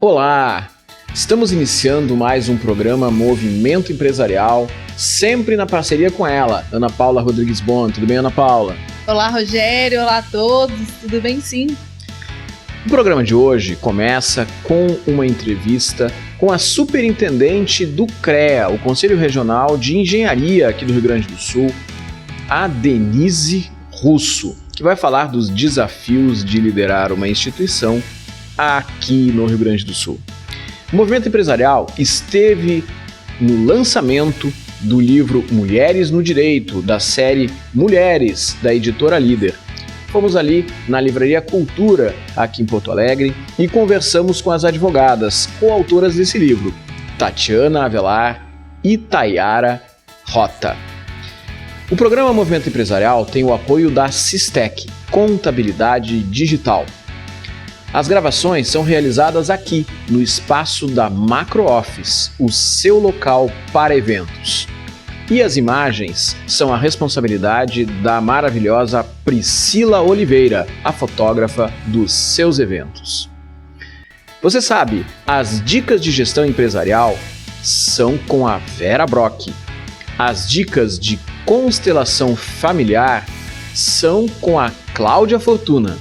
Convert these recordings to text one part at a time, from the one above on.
Olá! Estamos iniciando mais um programa Movimento Empresarial, sempre na parceria com ela, Ana Paula Rodrigues Bon. Tudo bem, Ana Paula? Olá, Rogério. Olá a todos. Tudo bem, sim? O programa de hoje começa com uma entrevista com a superintendente do CREA, o Conselho Regional de Engenharia aqui do Rio Grande do Sul, a Denise Russo, que vai falar dos desafios de liderar uma instituição aqui no Rio Grande do Sul. O Movimento Empresarial esteve no lançamento do livro Mulheres no Direito, da série Mulheres, da editora Líder. Fomos ali na Livraria Cultura, aqui em Porto Alegre, e conversamos com as advogadas coautoras desse livro, Tatiana Avelar e Tayara Rota. O programa Movimento Empresarial tem o apoio da Sistec, Contabilidade Digital. As gravações são realizadas aqui, no espaço da Macro Office, o seu local para eventos. E as imagens são a responsabilidade da maravilhosa Priscila Oliveira, a fotógrafa dos seus eventos. Você sabe, as dicas de gestão empresarial são com a Vera Brock. As dicas de constelação familiar são com a Cláudia Fortuna.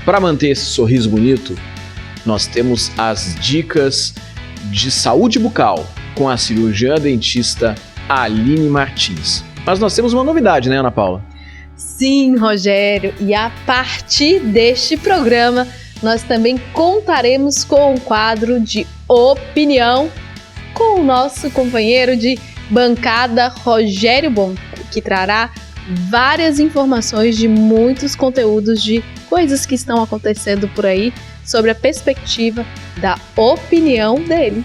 Para manter esse sorriso bonito, nós temos as dicas de saúde bucal com a cirurgiã dentista Aline Martins. Mas nós temos uma novidade, né, Ana Paula? Sim, Rogério. E a partir deste programa, nós também contaremos com um quadro de opinião com o nosso companheiro de bancada, Rogério Bon, que trará várias informações de muitos conteúdos de coisas que estão acontecendo por aí sobre a perspectiva da opinião dele.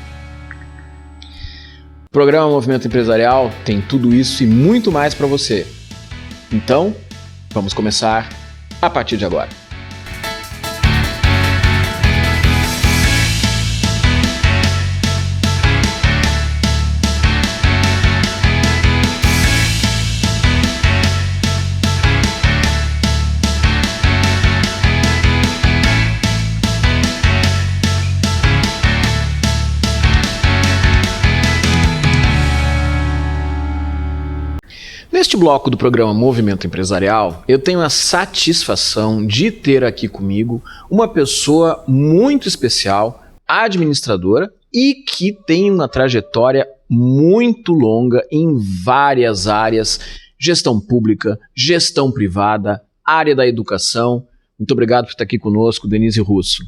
O programa Movimento Empresarial tem tudo isso e muito mais para você. Então, vamos começar a partir de agora. Neste bloco do programa Movimento Empresarial, eu tenho a satisfação de ter aqui comigo uma pessoa muito especial, administradora, e que tem uma trajetória muito longa em várias áreas: gestão pública, gestão privada, área da educação. Muito obrigado por estar aqui conosco, Denise Russo.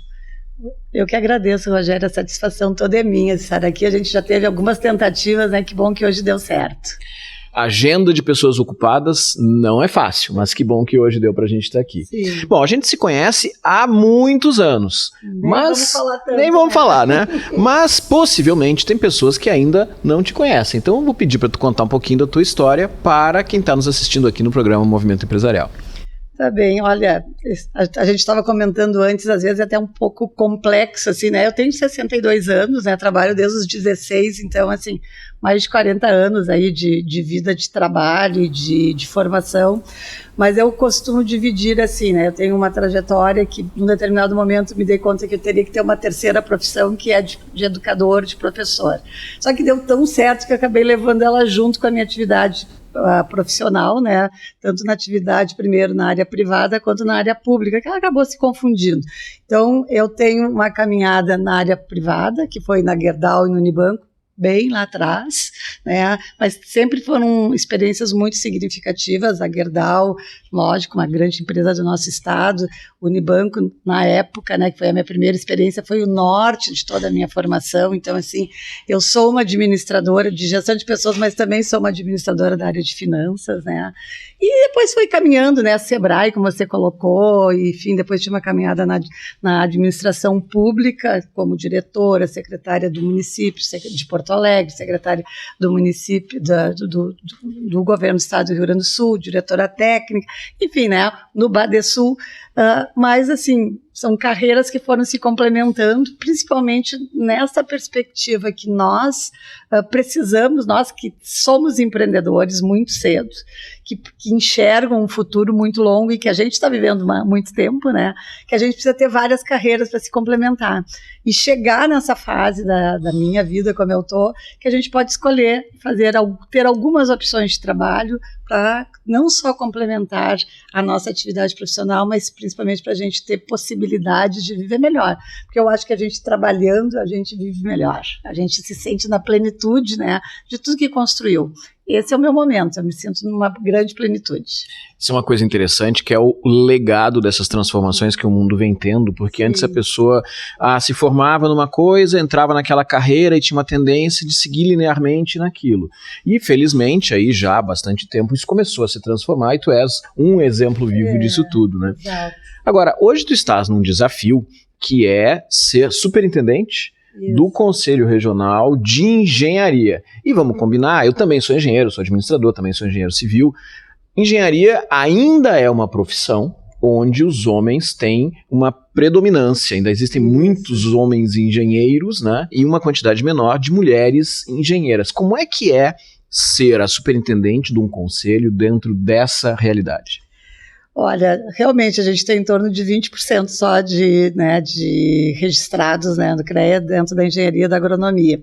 Eu que agradeço, Rogério, a satisfação toda é minha de estar aqui. A gente já teve algumas tentativas, né? Que bom que hoje deu certo. Agenda de pessoas ocupadas não é fácil, mas que bom que hoje deu pra gente estar aqui. Sim. Bom, a gente se conhece há muitos anos, nem vamos falar, né? Mas possivelmente tem pessoas que ainda não te conhecem. Então eu vou pedir para tu contar um pouquinho da tua história para quem está nos assistindo aqui no programa Movimento Empresarial. Tá bem, olha, a gente estava comentando antes, às vezes é até um pouco complexo, assim, né? Eu tenho 62 anos, né? Trabalho desde os 16, então, assim, mais de 40 anos aí de vida de trabalho e de formação, mas eu costumo dividir assim, né? Eu tenho uma trajetória que, num determinado momento, me dei conta que eu teria que ter uma terceira profissão, que é de educador, de professor. Só que deu tão certo que eu acabei levando ela junto com a minha atividade profissional, né? Tanto na atividade, primeiro na área privada, quanto na área pública, que ela acabou se confundindo. Então, eu tenho uma caminhada na área privada, que foi na Gerdau e no Unibanco, bem lá atrás, né? Mas sempre foram experiências muito significativas. A Gerdau, lógico, uma grande empresa do nosso estado, o Unibanco, na época, né, que foi a minha primeira experiência, foi o norte de toda a minha formação. Então, assim, eu sou uma administradora de gestão de pessoas, mas também sou uma administradora da área de finanças, né? E depois foi caminhando, né, a Sebrae, como você colocou, e, enfim, depois tive uma caminhada na administração pública, como diretora, secretária do município de Porto Alegre, secretária do município, do governo do estado do Rio Grande do Sul, diretora técnica, enfim, né, no Badesul, Mas, assim, são carreiras que foram se complementando, principalmente nessa perspectiva que nós precisamos, nós que somos empreendedores muito cedo, que enxergam um futuro muito longo e que a gente está vivendo há muito tempo, né? Que a gente precisa ter várias carreiras para se complementar. E chegar nessa fase da minha vida, como eu estou, que a gente pode escolher ter algumas opções de trabalho para não só complementar a nossa atividade profissional, mas principalmente para a gente ter possibilidade de viver melhor. Porque eu acho que a gente trabalhando, a gente vive melhor. A gente se sente na plenitude, né, de tudo que construiu. Esse é o meu momento, eu me sinto numa grande plenitude. Isso é uma coisa interessante, que é o legado dessas transformações que o mundo vem tendo, porque antes a pessoa se formava numa coisa, entrava naquela carreira e tinha uma tendência de seguir linearmente naquilo. E felizmente, aí já há bastante tempo, isso começou a se transformar e tu és um exemplo vivo disso tudo, né? Exato. Agora, hoje tu estás num desafio que é ser superintendente do Conselho Regional de Engenharia. E vamos combinar, eu também sou engenheiro, sou administrador, também sou engenheiro civil. Engenharia ainda é uma profissão onde os homens têm uma predominância, ainda existem muitos homens engenheiros, né, e uma quantidade menor de mulheres engenheiras. Como é que é ser a superintendente de um conselho dentro dessa realidade? Olha, realmente a gente tem em torno de 20% só de registrados, né, do CREA dentro da engenharia da agronomia.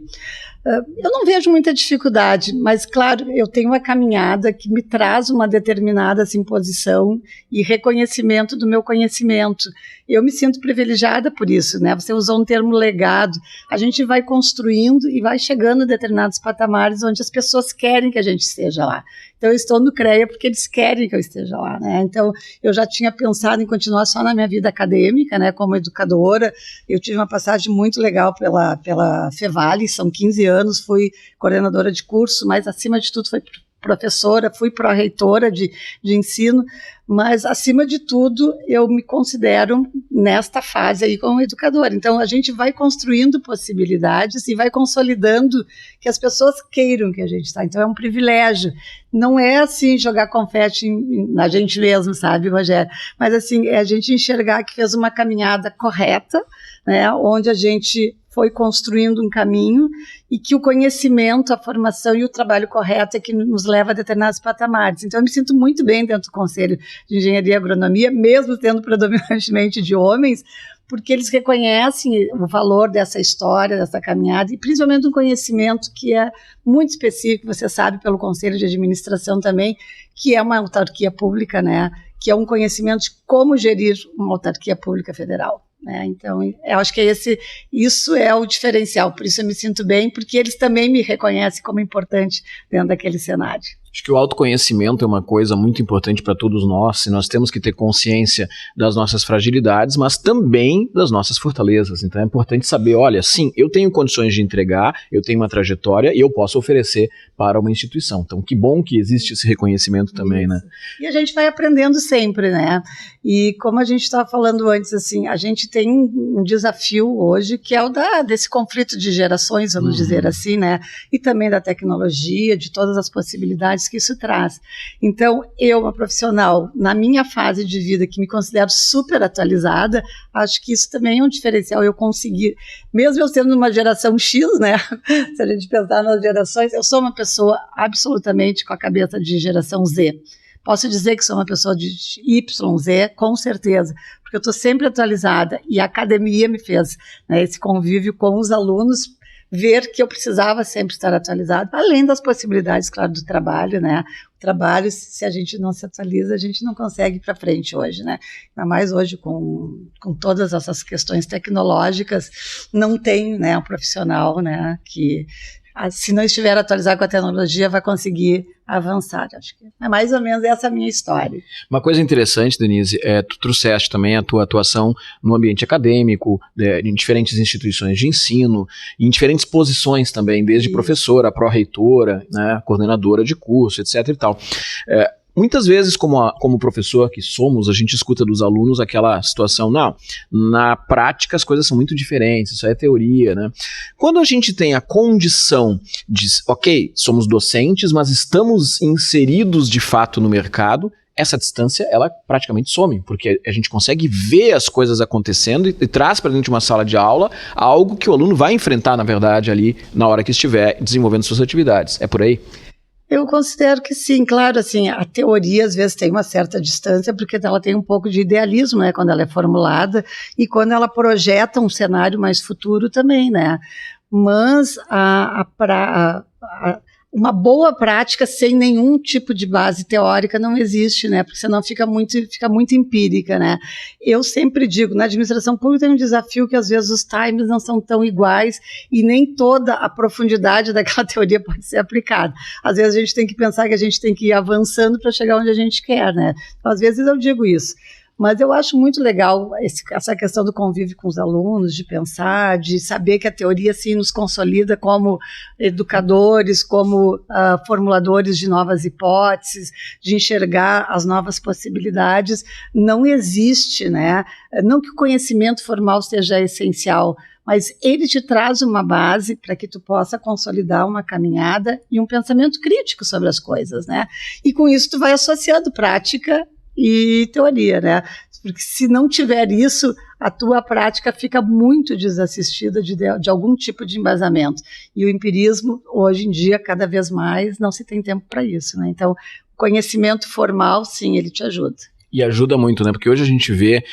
Eu não vejo muita dificuldade, mas, claro, eu tenho uma caminhada que me traz uma determinada assim, posição e reconhecimento do meu conhecimento. Eu me sinto privilegiada por isso, né? Você usou um termo legado. A gente vai construindo e vai chegando a determinados patamares onde as pessoas querem que a gente esteja lá. Então, eu estou no CREA porque eles querem que eu esteja lá, né? Então, eu já tinha pensado em continuar só na minha vida acadêmica, né? Como educadora. Eu tive uma passagem muito legal pela Fevale, são 15 anos, fui coordenadora de curso, mas acima de tudo fui professora, fui pró-reitora de ensino, mas acima de tudo eu me considero nesta fase aí como educadora. Então a gente vai construindo possibilidades e vai consolidando que as pessoas queiram que a gente está. Então é um privilégio. Não é assim jogar confete na gente mesmo, sabe, Rogério? Mas assim, é a gente enxergar que fez uma caminhada correta, né, onde a gente foi construindo um caminho e que o conhecimento, a formação e o trabalho correto é que nos leva a determinados patamares. Então, eu me sinto muito bem dentro do Conselho de Engenharia e Agronomia, mesmo tendo predominantemente de homens, porque eles reconhecem o valor dessa história, dessa caminhada, e principalmente um conhecimento que é muito específico, você sabe, pelo Conselho de Administração também, que é uma autarquia pública, né? Que é um conhecimento de como gerir uma autarquia pública federal. Então, eu acho que isso é o diferencial, por isso eu me sinto bem, porque eles também me reconhecem como importante dentro daquele cenário. Acho que o autoconhecimento é uma coisa muito importante para todos nós, e nós temos que ter consciência das nossas fragilidades, mas também das nossas fortalezas. Então é importante saber, olha, sim, eu tenho condições de entregar, eu tenho uma trajetória e eu posso oferecer para uma instituição. Então que bom que existe esse reconhecimento também, né? E a gente vai aprendendo sempre, né? E como a gente estava falando antes, assim, a gente tem um desafio hoje que é o desse conflito de gerações, vamos dizer assim, né? E também da tecnologia, de todas as possibilidades que isso traz. Então, eu, uma profissional, na minha fase de vida, que me considero super atualizada, acho que isso também é um diferencial, eu conseguir, mesmo eu sendo uma geração X, né, se a gente pensar nas gerações, eu sou uma pessoa absolutamente com a cabeça de geração Z. Posso dizer que sou uma pessoa de YZ, com certeza, porque eu estou sempre atualizada, e a academia me fez, né, esse convívio com os alunos, ver que eu precisava sempre estar atualizado, além das possibilidades, claro, do trabalho, né? O trabalho, se a gente não se atualiza, a gente não consegue ir para frente hoje, né? Ainda mais hoje com todas essas questões tecnológicas, não tem, né, um profissional, né, que se não estiver atualizado com a tecnologia, vai conseguir avançar. Acho que é mais ou menos essa a minha história. Uma coisa interessante, Denise, tu trouxeste também a tua atuação no ambiente acadêmico, em diferentes instituições de ensino, em diferentes posições também, desde professora, pró-reitora, né, coordenadora de curso, etc. e tal. Muitas vezes, como professor que somos, a gente escuta dos alunos aquela situação, não, na prática as coisas são muito diferentes, isso é teoria, né? Quando a gente tem a condição de, ok, somos docentes, mas estamos inseridos de fato no mercado, essa distância, ela praticamente some, porque a gente consegue ver as coisas acontecendo e traz para dentro de uma sala de aula algo que o aluno vai enfrentar, na verdade, ali na hora que estiver desenvolvendo suas atividades. É por aí? Eu considero que sim, claro, assim, a teoria às vezes tem uma certa distância, porque ela tem um pouco de idealismo, né, quando ela é formulada, e quando ela projeta um cenário mais futuro também, né, mas uma boa prática sem nenhum tipo de base teórica não existe, né? Porque senão fica muito empírica, né? Eu sempre digo, na administração pública tem um desafio que às vezes os times não são tão iguais e nem toda a profundidade daquela teoria pode ser aplicada. Às vezes a gente tem que pensar que a gente tem que ir avançando para chegar onde a gente quer, né? Então, às vezes eu digo isso. Mas eu acho muito legal essa questão do convívio com os alunos, de pensar, de saber que a teoria assim, nos consolida como educadores, como formuladores de novas hipóteses, de enxergar as novas possibilidades. Não existe, né? Não que o conhecimento formal seja essencial, mas ele te traz uma base para que tu possa consolidar uma caminhada e um pensamento crítico sobre as coisas, né? E com isso tu vai associando prática e teoria, né? Porque se não tiver isso, a tua prática fica muito desassistida de algum tipo de embasamento. E o empirismo, hoje em dia, cada vez mais, não se tem tempo para isso, né? Então, o conhecimento formal, sim, ele te ajuda. E ajuda muito, né? Porque hoje a gente vê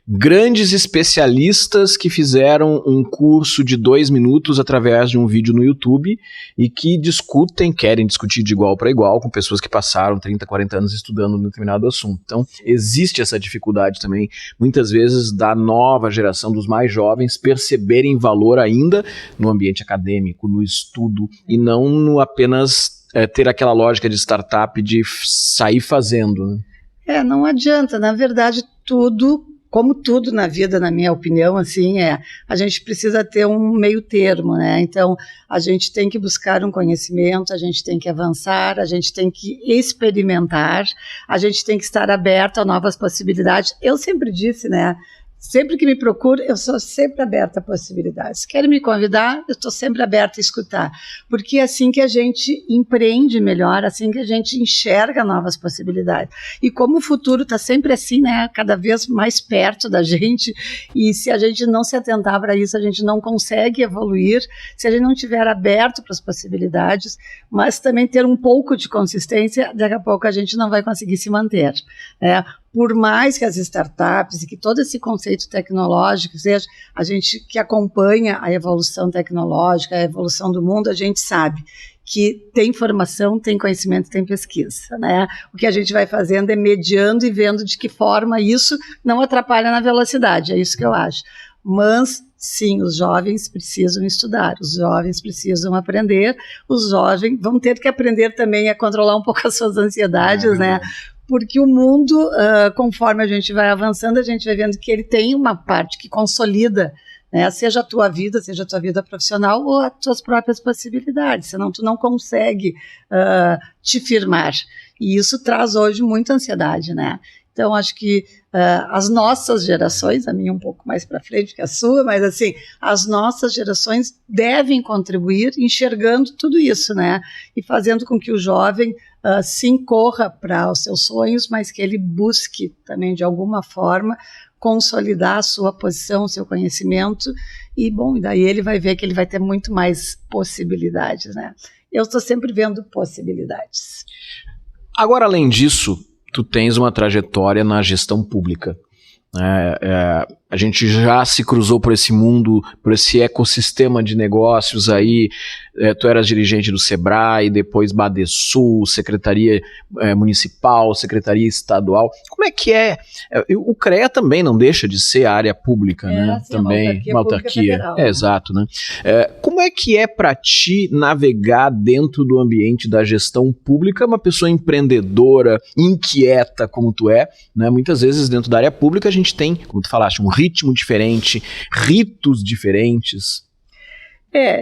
grandes especialistas que fizeram um curso de 2 minutos através de um vídeo no YouTube e que querem discutir de igual para igual com pessoas que passaram 30, 40 anos estudando um determinado assunto. Então, existe essa dificuldade também, muitas vezes, da nova geração, dos mais jovens, perceberem valor ainda no ambiente acadêmico, no estudo, e não no apenas ter aquela lógica de startup de sair fazendo, né? Não adianta, na verdade, como tudo na vida, na minha opinião, assim, a gente precisa ter um meio termo, né? Então, a gente tem que buscar um conhecimento, a gente tem que avançar, a gente tem que experimentar, a gente tem que estar aberto a novas possibilidades. Eu sempre disse, né? Sempre que me procuro, eu sou sempre aberta a possibilidades. Se querem me convidar, eu estou sempre aberta a escutar. Porque é assim que a gente empreende melhor, assim que a gente enxerga novas possibilidades. E como o futuro está sempre assim, né, cada vez mais perto da gente, e se a gente não se atentar para isso, a gente não consegue evoluir, se a gente não estiver aberto para as possibilidades, mas também ter um pouco de consistência, daqui a pouco a gente não vai conseguir se manter, né? Por mais que as startups e que todo esse conceito tecnológico seja, a gente que acompanha a evolução tecnológica, a evolução do mundo, a gente sabe que tem formação, tem conhecimento, tem pesquisa, né? O que a gente vai fazendo é mediando e vendo de que forma isso não atrapalha na velocidade, é isso que eu acho. Mas, sim, os jovens precisam estudar, os jovens precisam aprender, os jovens vão ter que aprender também a controlar um pouco as suas ansiedades, né? Porque o mundo, conforme a gente vai avançando, a gente vai vendo que ele tem uma parte que consolida, né, seja a tua vida profissional ou as tuas próprias possibilidades, senão tu não consegue te firmar. E isso traz hoje muita ansiedade, né? Então, acho que as nossas gerações, a minha um pouco mais para frente que a sua, mas assim, as nossas gerações devem contribuir enxergando tudo isso, né? E fazendo com que o jovem sim corra para os seus sonhos, mas que ele busque também, de alguma forma, consolidar a sua posição, o seu conhecimento, e, bom, daí ele vai ver que ele vai ter muito mais possibilidades, né? Eu estou sempre vendo possibilidades. Agora, além disso, tu tens uma trajetória na gestão pública. A gente já se cruzou por esse mundo, por esse ecossistema de negócios aí. Tu eras dirigente do Sebrae, depois Badesul, Secretaria Municipal, Secretaria Estadual. Como é que é? O CREA também não deixa de ser área pública, né? Assim, também, uma autarquia. Exato, né? Como é que é para ti navegar dentro do ambiente da gestão pública, uma pessoa empreendedora, inquieta como tu é, né? Muitas vezes dentro da área pública a gente tem, como tu falaste, um ritmo diferente, ritos diferentes.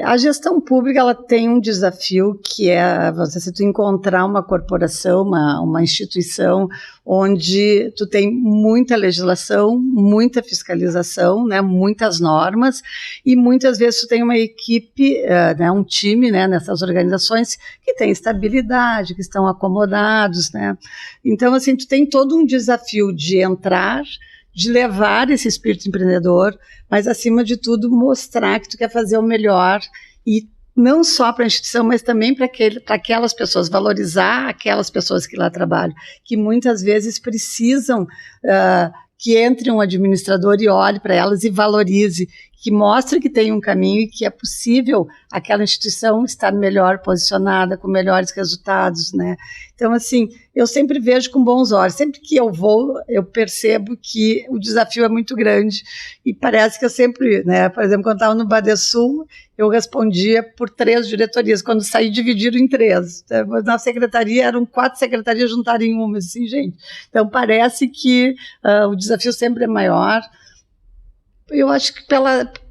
A gestão pública ela tem um desafio que é se tu encontrar uma corporação, uma instituição onde tu tem muita legislação, muita fiscalização, né, muitas normas, e muitas vezes tu tem uma equipe, né, um time, né, nessas organizações que tem estabilidade, que estão acomodados, né. Então, assim, tu tem todo um desafio de entrar, de levar esse espírito empreendedor, mas, acima de tudo, mostrar que tu quer fazer o melhor, e não só para a instituição, mas também para aquelas pessoas, valorizar aquelas pessoas que lá trabalham, que muitas vezes precisam que entre um administrador e olhe para elas e valorize, que mostre que tem um caminho e que é possível aquela instituição estar melhor posicionada, com melhores resultados, né? Então, assim, eu sempre vejo com bons olhos. Sempre que eu vou, eu percebo que o desafio é muito grande e parece que eu sempre, né? Por exemplo, quando estava no Badesul, eu respondia por 3 diretorias. Quando saí, dividiram em 3. Na secretaria, eram 4 secretarias juntadas em uma, assim, gente. Então, parece que o desafio sempre é maior. Eu acho que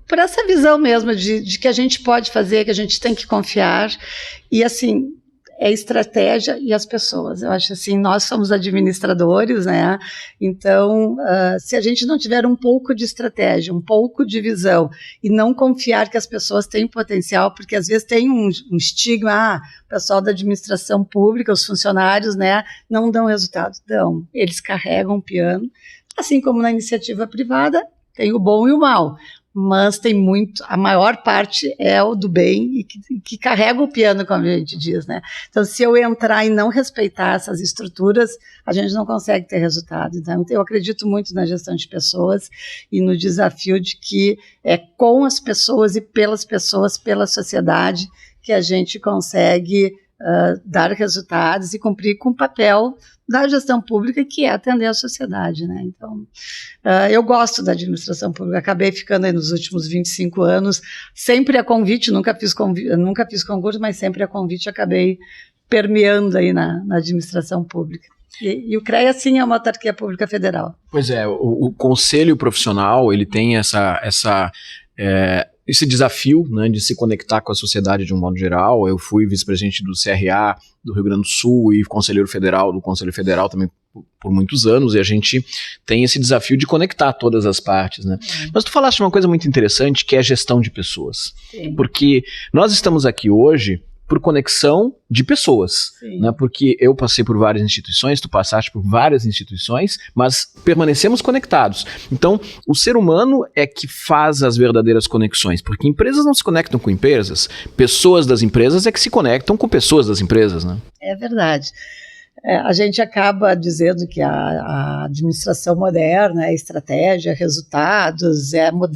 por essa visão mesmo de que a gente pode fazer, que a gente tem que confiar, e assim, é estratégia e as pessoas. Eu acho assim, nós somos administradores, né? Então, se a gente não tiver um pouco de estratégia, um pouco de visão, e não confiar que as pessoas têm potencial, porque às vezes tem um estigma, o pessoal da administração pública, os funcionários, né, não dão resultado. Dão, eles carregam o piano, assim como na iniciativa privada, tem o bom e o mal, mas tem a maior parte é o do bem e que carrega o piano, como a gente diz, né? Então, se eu entrar e não respeitar essas estruturas, a gente não consegue ter resultado. Então, eu acredito muito na gestão de pessoas e no desafio de que é com as pessoas e pelas pessoas, pela sociedade, que a gente consegue dar resultados e cumprir com o papel da gestão pública, que é atender a sociedade, né? Então, eu gosto da administração pública, acabei ficando aí nos últimos 25 anos, sempre a convite, nunca fiz concurso, mas sempre a convite, acabei permeando aí na administração pública. E o CREA, sim, é uma autarquia pública federal. Pois é, o conselho profissional, ele tem esse desafio, né, de se conectar com a sociedade de um modo geral. Eu fui vice-presidente do CRA do Rio Grande do Sul e conselheiro federal do Conselho Federal também por muitos anos, e a gente tem esse desafio de conectar todas as partes, né? Mas tu falaste uma coisa muito interessante, que é a gestão de pessoas. Sim. Porque nós estamos aqui hoje por conexão de pessoas, né? Porque eu passei por várias instituições, tu passaste por várias instituições, mas permanecemos conectados. Então, o ser humano é que faz as verdadeiras conexões, porque empresas não se conectam com empresas, pessoas das empresas é que se conectam com pessoas das empresas, né? É verdade. A gente acaba dizendo que a administração moderna é estratégia, resultados,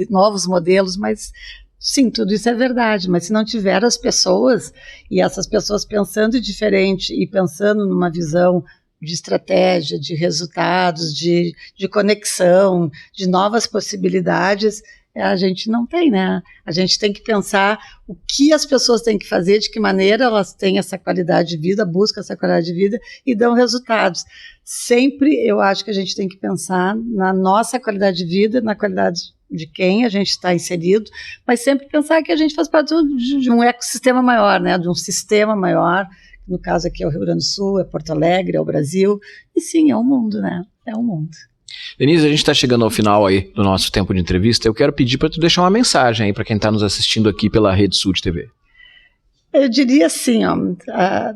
novos modelos, mas sim, tudo isso é verdade, mas se não tiver as pessoas, e essas pessoas pensando diferente e pensando numa visão de estratégia, de resultados, de conexão, de novas possibilidades, a gente não tem, né? A gente tem que pensar o que as pessoas têm que fazer, de que maneira elas têm essa qualidade de vida, buscam essa qualidade de vida e dão resultados. Sempre eu acho que a gente tem que pensar na nossa qualidade de vida, na qualidade de quem a gente está inserido, mas sempre pensar que a gente faz parte de um ecossistema maior, né? De um sistema maior, no caso aqui é o Rio Grande do Sul, é Porto Alegre, é o Brasil, e sim, é o mundo, né? É o mundo. Denise, a gente está chegando ao final aí do nosso tempo de entrevista. Eu quero pedir para tu deixar uma mensagem aí para quem está nos assistindo aqui pela Rede Sul de TV. Eu diria assim,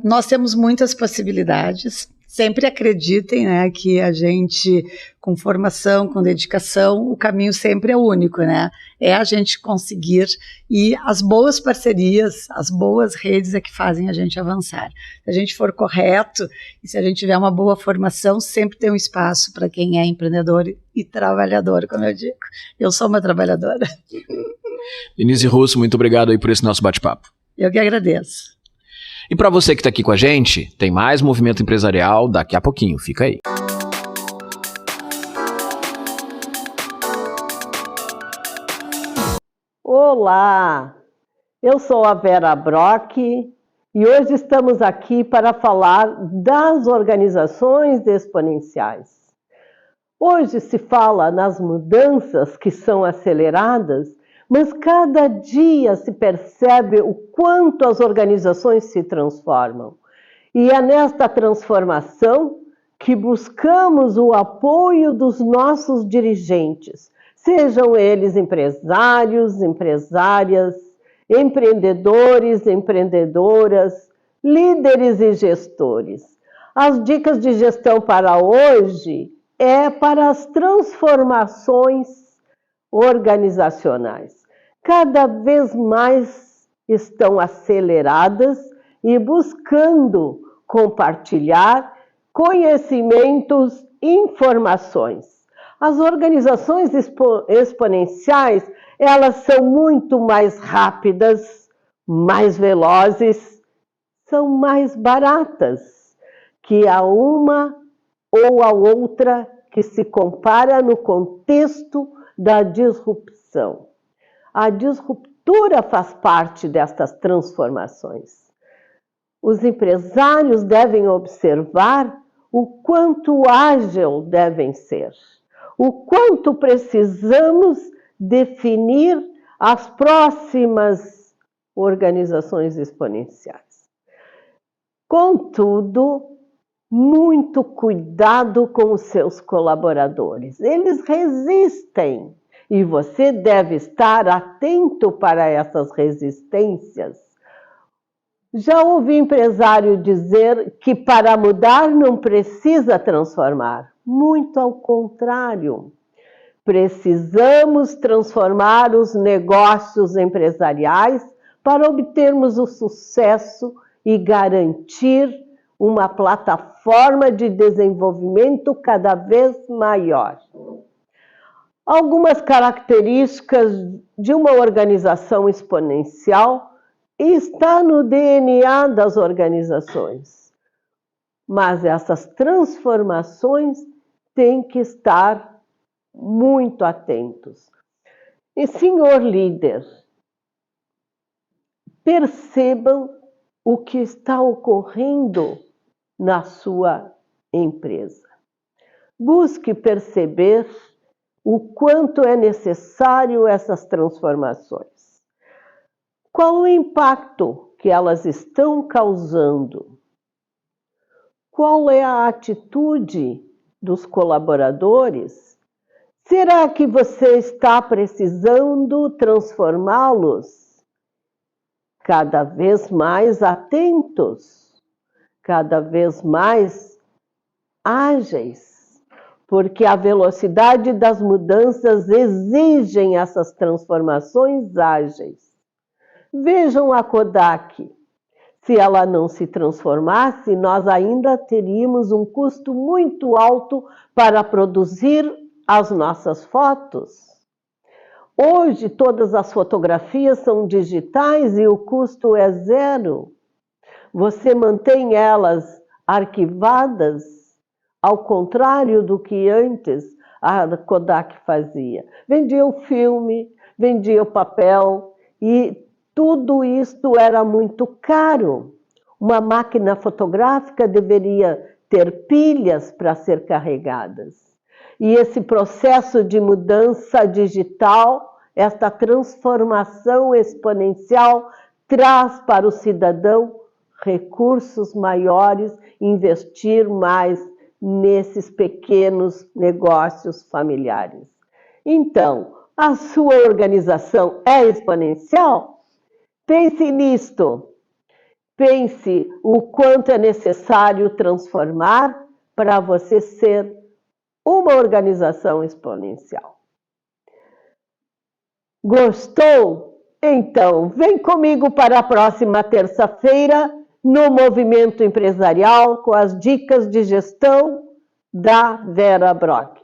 nós temos muitas possibilidades. Sempre acreditem, né, que a gente, com formação, com dedicação, o caminho sempre é único, né? É a gente conseguir, e as boas parcerias, as boas redes é que fazem a gente avançar. Se a gente for correto e se a gente tiver uma boa formação, sempre tem um espaço para quem é empreendedor e trabalhador, como eu digo. Eu sou uma trabalhadora. Denise Russo, muito obrigado aí por esse nosso bate-papo. Eu que agradeço. E para você que está aqui com a gente, tem mais Movimento Empresarial daqui a pouquinho. Fica aí. Olá, eu sou a Vera Brock e hoje estamos aqui para falar das organizações exponenciais. Hoje se fala nas mudanças que são aceleradas, mas cada dia se percebe o quanto as organizações se transformam. E é nesta transformação que buscamos o apoio dos nossos dirigentes, sejam eles empresários, empresárias, empreendedores, empreendedoras, líderes e gestores. As dicas de gestão para hoje é para as transformações organizacionais. Cada vez mais estão aceleradas e buscando compartilhar conhecimentos, informações. As organizações exponenciais, elas são muito mais rápidas, mais velozes, são mais baratas que a uma ou a outra que se compara no contexto da disrupção. A disruptura faz parte destas transformações. Os empresários devem observar o quanto ágil devem ser, o quanto precisamos definir as próximas organizações exponenciais. Contudo, muito cuidado com os seus colaboradores. Eles resistem e você deve estar atento para essas resistências. Já ouvi empresário dizer que para mudar não precisa transformar. Muito ao contrário. Precisamos transformar os negócios empresariais para obtermos o sucesso e garantir uma plataforma de desenvolvimento cada vez maior. Algumas características de uma organização exponencial está no DNA das organizações, mas essas transformações têm que estar muito atentos. E, senhor líder, percebam o que está ocorrendo na sua empresa. Busque perceber o quanto é necessário essas transformações. Qual o impacto que elas estão causando? Qual é a atitude dos colaboradores? Será que você está precisando transformá-los cada vez mais atentos, cada vez mais ágeis? Porque a velocidade das mudanças exigem essas transformações ágeis. Vejam a Kodak. Se ela não se transformasse, nós ainda teríamos um custo muito alto para produzir as nossas fotos. Hoje, todas as fotografias são digitais e o custo é zero. Você mantém elas arquivadas, ao contrário do que antes a Kodak fazia. Vendia o filme, vendia o papel e tudo isto era muito caro. Uma máquina fotográfica deveria ter pilhas para ser carregadas. E esse processo de mudança digital, esta transformação exponencial, traz para o cidadão recursos maiores, investir mais nesses pequenos negócios familiares. Então, a sua organização é exponencial? Pense nisto. Pense o quanto é necessário transformar para você ser uma organização exponencial. Gostou? Então, vem comigo para a próxima terça-feira no Movimento Empresarial com as dicas de gestão da Vera Brock.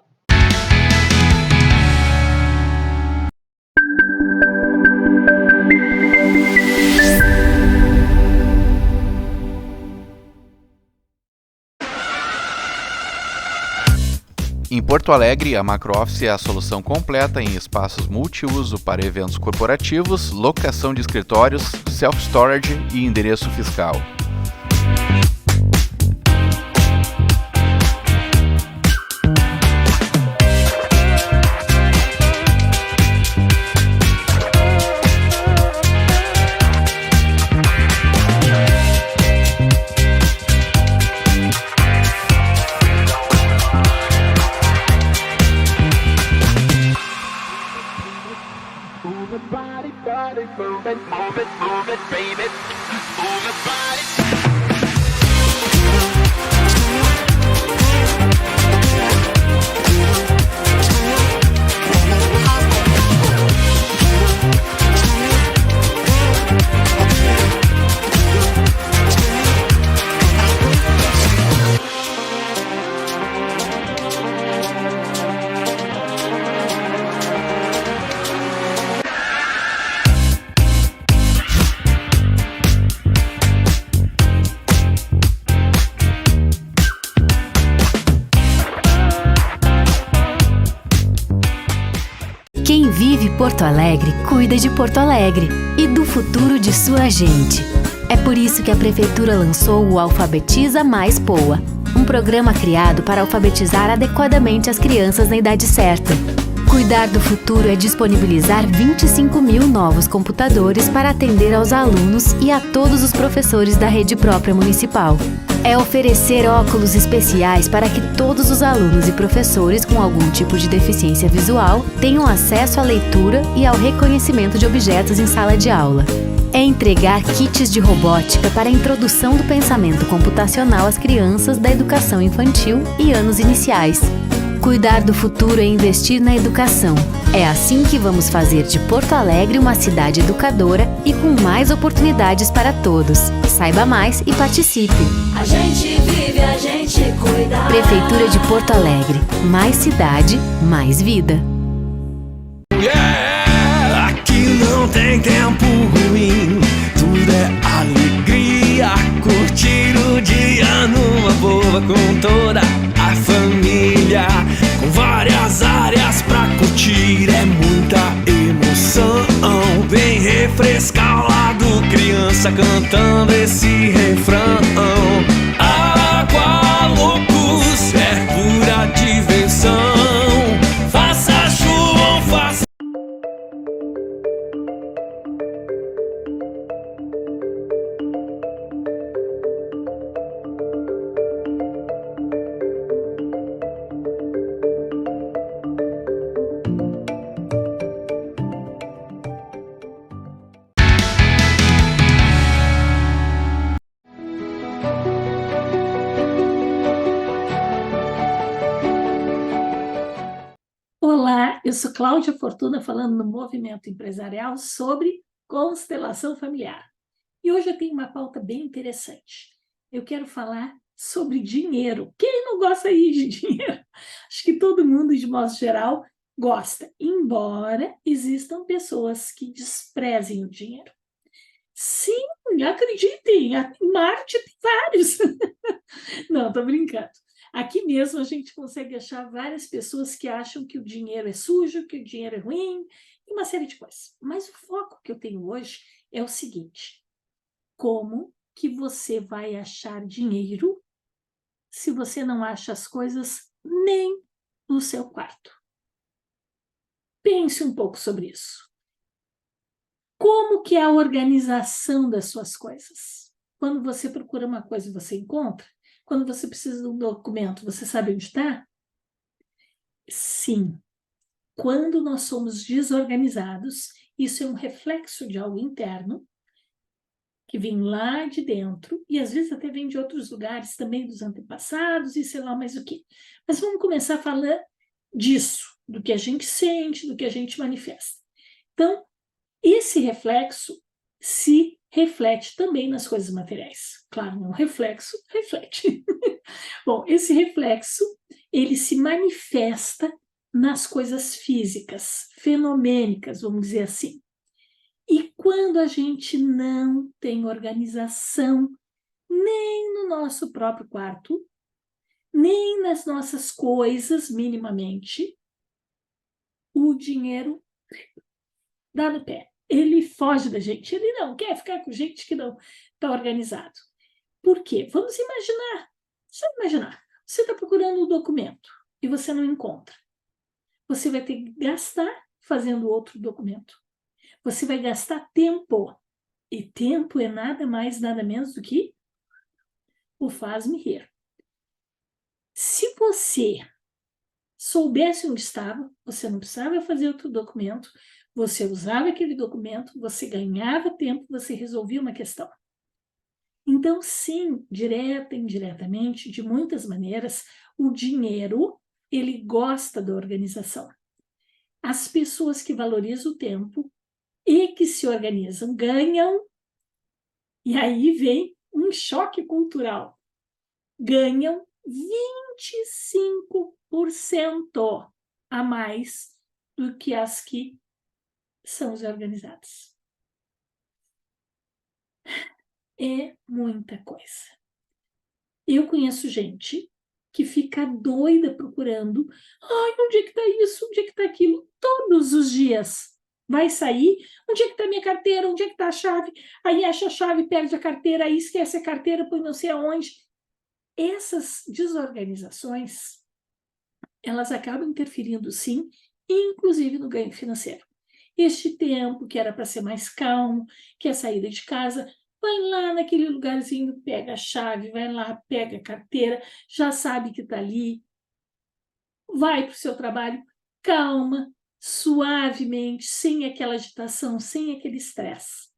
Em Porto Alegre, a MacroOffice é a solução completa em espaços multiuso para eventos corporativos, locação de escritórios, self-storage e endereço fiscal. Move it, body, body, move it, baby. Move it, body. Quem vive Porto Alegre, cuida de Porto Alegre e do futuro de sua gente. É por isso que a Prefeitura lançou o Alfabetiza Mais Poa, um programa criado para alfabetizar adequadamente as crianças na idade certa. Cuidar do futuro é disponibilizar 25 mil novos computadores para atender aos alunos e a todos os professores da rede própria municipal. É oferecer óculos especiais para que todos os alunos e professores com algum tipo de deficiência visual tenham acesso à leitura e ao reconhecimento de objetos em sala de aula. É entregar kits de robótica para a introdução do pensamento computacional às crianças da educação infantil e anos iniciais. Cuidar do futuro é investir na educação. É assim que vamos fazer de Porto Alegre uma cidade educadora e com mais oportunidades para todos. Saiba mais e participe. A gente vive, a gente cuida. Prefeitura de Porto Alegre. Mais cidade, mais vida. Yeah, aqui não tem tempo ruim, tudo é alegria. Curtir o dia numa boa com toda a família, com várias áreas pra curtir, é muita emoção. Vem refrescar o lado, criança cantando esse refrão. Água loucos, é pura diversão. Faça chuva ou faça... Olá, eu sou Cláudia Fortuna, falando no Movimento Empresarial sobre constelação familiar. E hoje eu tenho uma pauta bem interessante. Eu quero falar sobre dinheiro. Quem não gosta aí de dinheiro? Acho que todo mundo, de modo geral, gosta, embora existam pessoas que desprezem o dinheiro. Sim, acreditem, em Marte tem vários. Não, estou brincando. Aqui mesmo a gente consegue achar várias pessoas que acham que o dinheiro é sujo, que o dinheiro é ruim, e uma série de coisas. Mas o foco que eu tenho hoje é o seguinte: como que você vai achar dinheiro se você não acha as coisas nem no seu quarto? Pense um pouco sobre isso. Como que é a organização das suas coisas? Quando você procura uma coisa, você encontra? Quando você precisa de um documento, você sabe onde está? Sim. Quando nós somos desorganizados, isso é um reflexo de algo interno, que vem lá de dentro, e às vezes até vem de outros lugares também, dos antepassados, e sei lá mais o quê. Mas vamos começar a falar disso, do que a gente sente, do que a gente manifesta. Então, esse reflexo se reflete também nas coisas materiais. Claro, não reflexo, reflete. Bom, esse reflexo, ele se manifesta nas coisas físicas, fenomênicas, vamos dizer assim. E quando a gente não tem organização nem no nosso próprio quarto, nem nas nossas coisas, minimamente, o dinheiro dá no pé. Ele foge da gente, ele não quer ficar com gente que não está organizado. Por quê? Vamos imaginar, só imaginar, você está procurando um documento e você não encontra. Você vai ter que gastar fazendo outro documento. Você vai gastar tempo, e tempo é nada mais, nada menos do que o faz-me rir. Se você soubesse onde estava, você não precisava fazer outro documento, Você usava aquele documento, você ganhava tempo, você resolvia uma questão. Então, sim, direta e indiretamente, de muitas maneiras, o dinheiro, ele gosta da organização. As pessoas que valorizam o tempo e que se organizam ganham, e aí vem um choque cultural, ganham 25% a mais do que as que são desorganizadas. É muita coisa. Eu conheço gente que fica doida procurando. Ai, onde é que está isso? Onde é que está aquilo? Todos os dias. Vai sair, onde é que está a minha carteira? Onde é que está a chave? Aí acha a chave, perde a carteira, aí esquece a carteira, põe não sei aonde. Essas desorganizações, elas acabam interferindo, sim, inclusive no ganho financeiro. Este tempo que era para ser mais calmo, que é a saída de casa, vai lá naquele lugarzinho, pega a chave, vai lá, pega a carteira, já sabe que está ali, vai para o seu trabalho, calma, suavemente, sem aquela agitação, sem aquele estresse.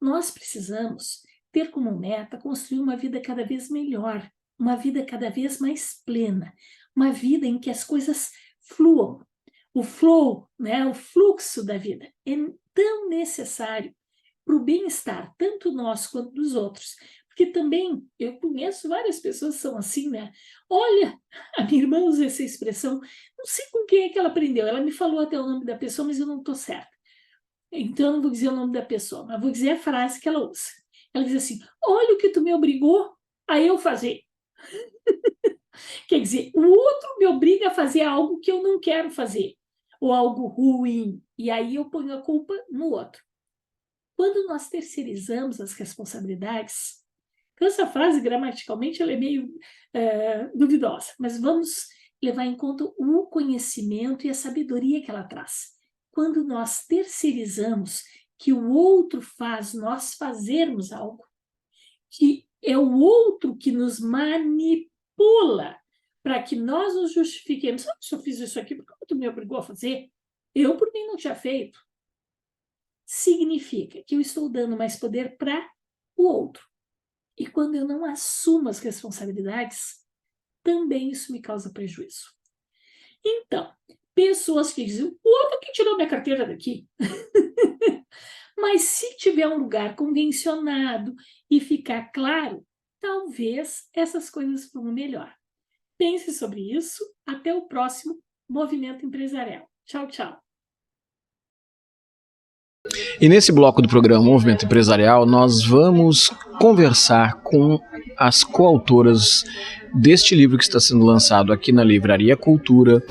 Nós precisamos ter como meta construir uma vida cada vez melhor, uma vida cada vez mais plena, uma vida em que as coisas fluam. O flow, né, o fluxo da vida é tão necessário para o bem-estar, tanto nosso quanto dos outros. Porque também, eu conheço várias pessoas que são assim, né? Olha, a minha irmã usa essa expressão, não sei com quem é que ela aprendeu, ela me falou até o nome da pessoa, mas eu não estou certa. Então, eu não vou dizer o nome da pessoa, mas vou dizer a frase que ela usa. Ela diz assim, olha o que tu me obrigou a eu fazer. Quer dizer, o outro me obriga a fazer algo que eu não quero fazer, ou algo ruim, e aí eu ponho a culpa no outro. Quando nós terceirizamos as responsabilidades, então essa frase gramaticalmente ela é meio duvidosa, mas vamos levar em conta o conhecimento e a sabedoria que ela traz. Quando nós terceirizamos que o outro faz nós fazermos algo, que é o outro que nos manipula para que nós nos justifiquemos. Se eu fiz isso aqui, por que tu me obrigou a fazer? Eu, por mim, não tinha feito. Significa que eu estou dando mais poder para o outro. E quando eu não assumo as responsabilidades, também isso me causa prejuízo. Então, pessoas que dizem, o outro que tirou minha carteira daqui. Mas se tiver um lugar convencionado e ficar claro, talvez essas coisas fluam melhor. Pense sobre isso. Até o próximo Movimento Empresarial. Tchau, tchau. E nesse bloco do programa Movimento Empresarial, nós vamos conversar com as coautoras deste livro que está sendo lançado aqui na Livraria Cultura,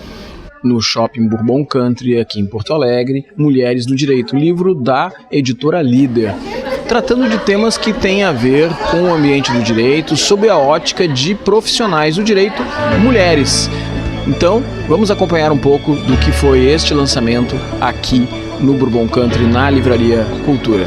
no Shopping Bourbon Country, aqui em Porto Alegre, Mulheres no Direito, livro da editora Líder, tratando de temas que têm a ver com o ambiente do direito, sob a ótica de profissionais do direito, mulheres. Então, vamos acompanhar um pouco do que foi este lançamento aqui no Bourbon Country, na Livraria Cultura.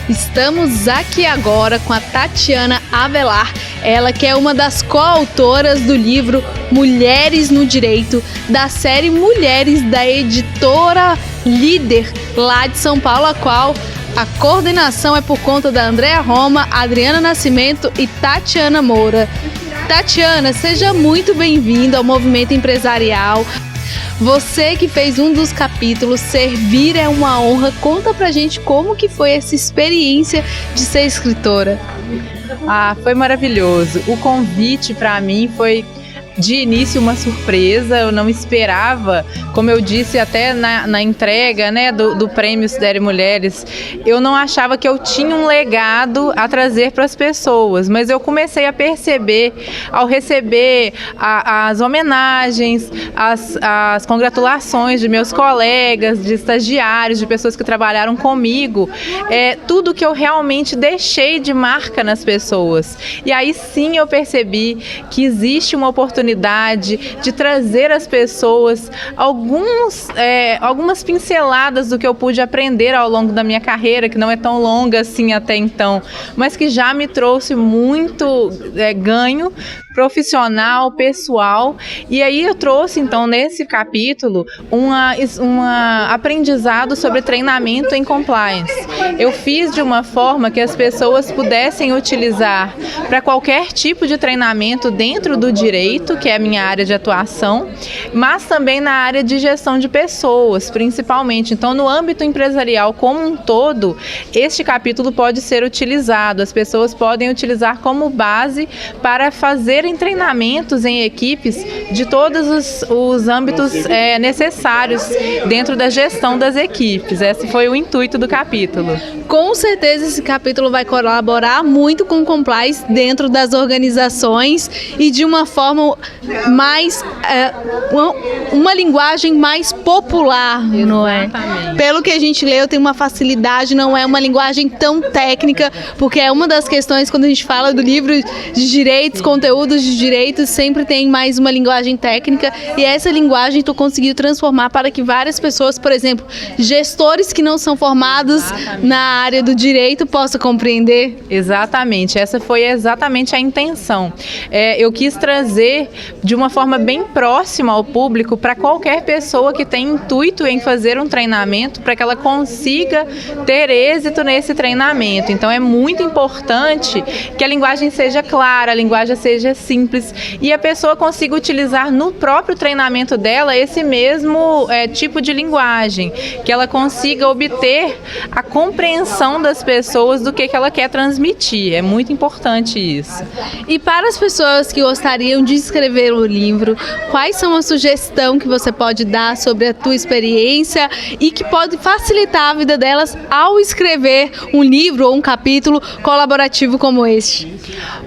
Estamos aqui agora com a Tatiana Avelar, ela que é uma das coautoras do livro Mulheres no Direito, da série Mulheres, da editora Líder, lá de São Paulo, a qual a coordenação é por conta da Andréa Roma, Adriana Nascimento e Tatiana Moura. Tatiana, seja muito bem-vinda ao Movimento Empresarial. Você que fez um dos capítulos, Servir é uma Honra, conta pra gente como que foi essa experiência de ser escritora. Foi maravilhoso. O convite para mim foi de início uma surpresa, eu não esperava, como eu disse até na entrega, né, do Prêmio Sidere Mulheres, eu não achava que eu tinha um legado a trazer para as pessoas, mas eu comecei a perceber, ao receber as homenagens, as congratulações de meus colegas, de estagiários, de pessoas que trabalharam comigo, tudo que eu realmente deixei de marca nas pessoas. E aí sim eu percebi que existe uma oportunidade de trazer às pessoas algumas pinceladas do que eu pude aprender ao longo da minha carreira, que não é tão longa assim até então, mas que já me trouxe muito ganho profissional, pessoal. E aí eu trouxe, então, nesse capítulo, um aprendizado sobre treinamento em compliance. Eu fiz de uma forma que as pessoas pudessem utilizar para qualquer tipo de treinamento dentro do direito, que é a minha área de atuação, mas também na área de gestão de pessoas, principalmente. Então, no âmbito empresarial como um todo, este capítulo pode ser utilizado. As pessoas podem utilizar como base para fazerem treinamentos em equipes de todos os âmbitos necessários dentro da gestão das equipes. Esse foi o intuito do capítulo. Com certeza esse capítulo vai colaborar muito com o compliance dentro das organizações e de uma forma mais, uma linguagem mais popular, não é? Pelo que a gente leu, tem uma facilidade, não é uma linguagem tão técnica, porque é uma das questões quando a gente fala do livro de direitos, conteúdos de direitos, sempre tem mais uma linguagem técnica, e essa linguagem tu conseguiu transformar para que várias pessoas, por exemplo, gestores que não são formados na área do direito possam compreender. Exatamente, essa foi exatamente a intenção. Eu quis trazer de uma forma bem próxima ao público para qualquer pessoa que tem intuito em fazer um treinamento, para que ela consiga ter êxito nesse treinamento. Então é muito importante que a linguagem seja clara, a linguagem seja simples e a pessoa consiga utilizar no próprio treinamento dela esse mesmo tipo de linguagem, que ela consiga obter a compreensão das pessoas do que ela quer transmitir. É muito importante isso. E para as pessoas que gostariam de escrever um livro, quais são a sugestão que você pode dar sobre a tua experiência e que pode facilitar a vida delas ao escrever um livro ou um capítulo colaborativo como este?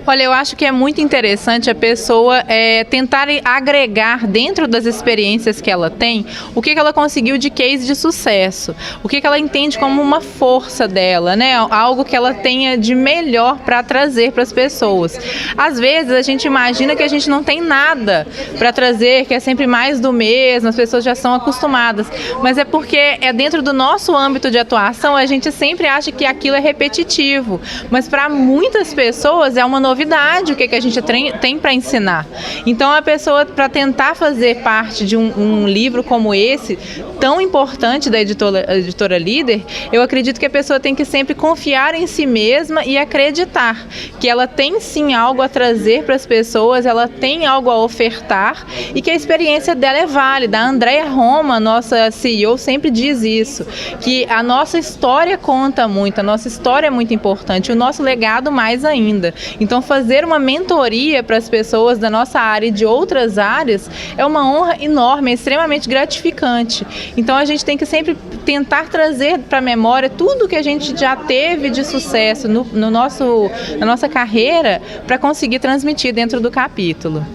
Olha, eu acho que é muito interessante a pessoa tentar agregar dentro das experiências que ela tem o que ela conseguiu de case de sucesso, o que ela entende como uma força dela, né? Algo que ela tenha de melhor para trazer para as pessoas. Às vezes a gente imagina que a gente não tem nada para trazer, que é sempre mais do mesmo, as pessoas já são acostumadas, mas é porque dentro do nosso âmbito de atuação a gente sempre acha que aquilo é repetitivo, mas para muitas pessoas é uma novidade o que a gente tem para ensinar. Então a pessoa, para tentar fazer parte de um livro como esse, tão importante da editora Líder, eu acredito que a pessoa tem que sempre confiar em si mesma e acreditar que ela tem sim algo a trazer para as pessoas, ela tem algo a ofertar e que a experiência dela é válida. A Andréia Roma, nossa CEO, sempre diz isso, que a nossa história conta muito, a nossa história é muito importante, o nosso legado mais ainda. Então fazer uma mentoria para as pessoas da nossa área e de outras áreas é uma honra enorme, é extremamente gratificante. Então a gente tem que sempre tentar trazer para a memória tudo que a gente já teve de sucesso na nossa carreira para conseguir transmitir dentro do capítulo.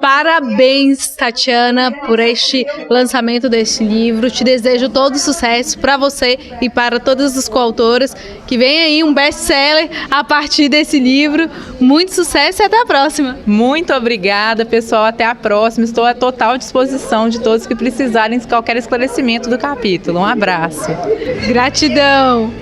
Parabéns, Tatiana, por este lançamento deste livro. Te desejo todo sucesso para você e para todas as coautoras. Que venha aí um best-seller a partir desse livro. Muito sucesso e até a próxima. Muito obrigada, pessoal. Até a próxima. Estou à total disposição de todos que precisarem de qualquer esclarecimento do capítulo. Um abraço. Gratidão.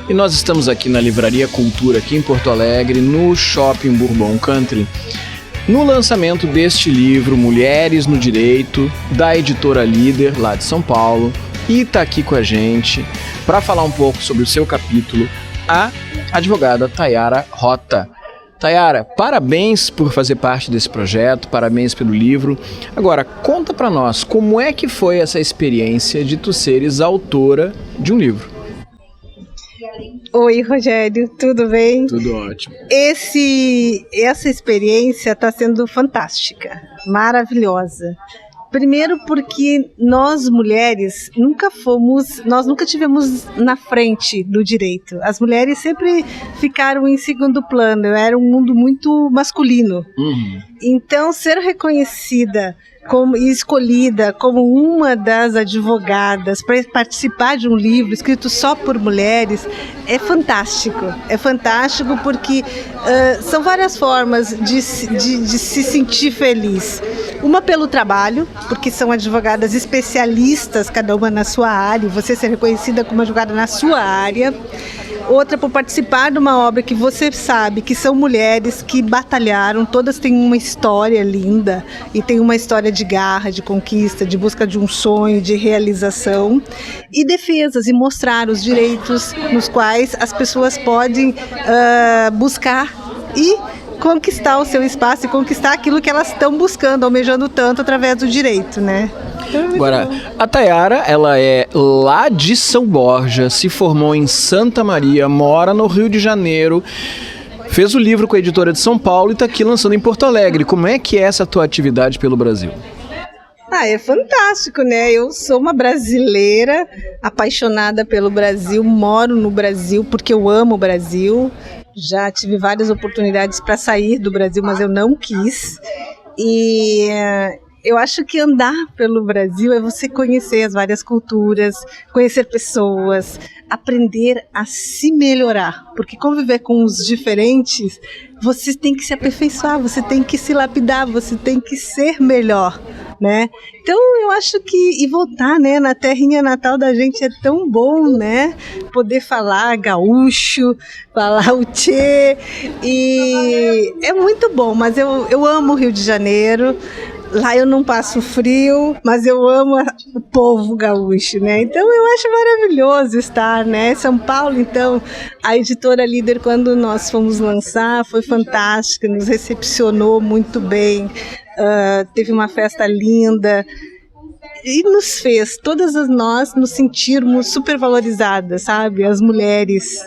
E nós estamos aqui na Livraria Cultura, aqui em Porto Alegre, no Shopping Bourbon Country, no lançamento deste livro, Mulheres no Direito, da editora Líder, lá de São Paulo, e está aqui com a gente para falar um pouco sobre o seu capítulo, a advogada Tayara Rota. Tayara, parabéns por fazer parte desse projeto, parabéns pelo livro. Agora, conta para nós, como é que foi essa experiência de tu seres autora de um livro? Oi, Rogério, tudo bem? Tudo ótimo. Essa experiência está sendo fantástica, maravilhosa. Primeiro porque nós mulheres nós nunca tivemos na frente do direito. As mulheres sempre ficaram em segundo plano, era um mundo muito masculino. Então, ser reconhecida e escolhida como uma das advogadas para participar de um livro escrito só por mulheres é fantástico. É fantástico porque são várias formas de se sentir feliz. Uma pelo trabalho, porque são advogadas especialistas, cada uma na sua área, e você ser reconhecida como advogada na sua área. Outra por participar de uma obra que você sabe que são mulheres que batalharam, todas têm uma história linda e tem uma história de garra, de conquista, de busca de um sonho, de realização e defesas e mostrar os direitos nos quais as pessoas podem buscar e conquistar o seu espaço e conquistar aquilo que elas estão buscando, almejando tanto através do direito, né? Agora, a Tayara, ela é lá de São Borja, se formou em Santa Maria, mora no Rio de Janeiro, fez o livro com a editora de São Paulo e está aqui lançando em Porto Alegre. Como é que é essa tua atividade pelo Brasil? É fantástico, né? Eu sou uma brasileira, apaixonada pelo Brasil, moro no Brasil porque eu amo o Brasil. Já tive várias oportunidades para sair do Brasil, mas eu não quis. E eu acho que andar pelo Brasil é você conhecer as várias culturas, conhecer pessoas, aprender a se melhorar. Porque conviver com os diferentes, você tem que se aperfeiçoar, você tem que se lapidar, você tem que ser melhor, né? Então eu acho que, e voltar, né, na terrinha natal da gente é tão bom, né? Poder falar gaúcho, falar o tchê, e é muito bom, mas eu amo o Rio de Janeiro. Lá eu não passo frio, mas eu amo o povo gaúcho, né? Então eu acho maravilhoso estar, né? São Paulo, então, a editora Líder, quando nós fomos lançar, foi fantástica, nos recepcionou muito bem, teve uma festa linda e nos fez, todas nós nos sentirmos super valorizadas, sabe? As mulheres